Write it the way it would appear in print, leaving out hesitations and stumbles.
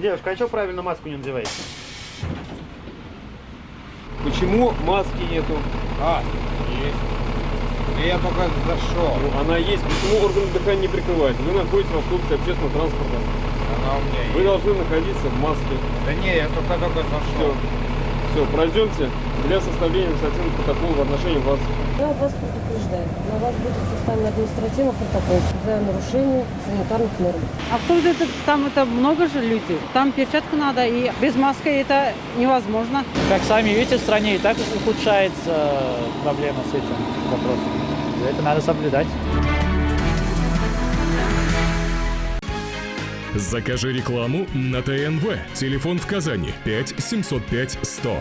Девушка, а что правильно маску не надеваете? Почему маски нету? Есть. И я только зашел. Ну, она есть. Почему органы дыхания не прикрывают? Вы находитесь в автобусе общественного транспорта. Она у меня Вы есть. должны находиться в маске. Да не, я только зашел. Все, пройдемте для составления административного протокола в отношении вас. Я вас предупреждаю. На вас будет составлен административный протокол за нарушение санитарных норм. Автобус там это много же людей. Там перчатка надо, и без маски это невозможно. Как сами видите, в стране и так ухудшается проблема с этим вопросом. За это надо соблюдать. Закажи рекламу на ТНВ. Телефон в Казани 5 705 100.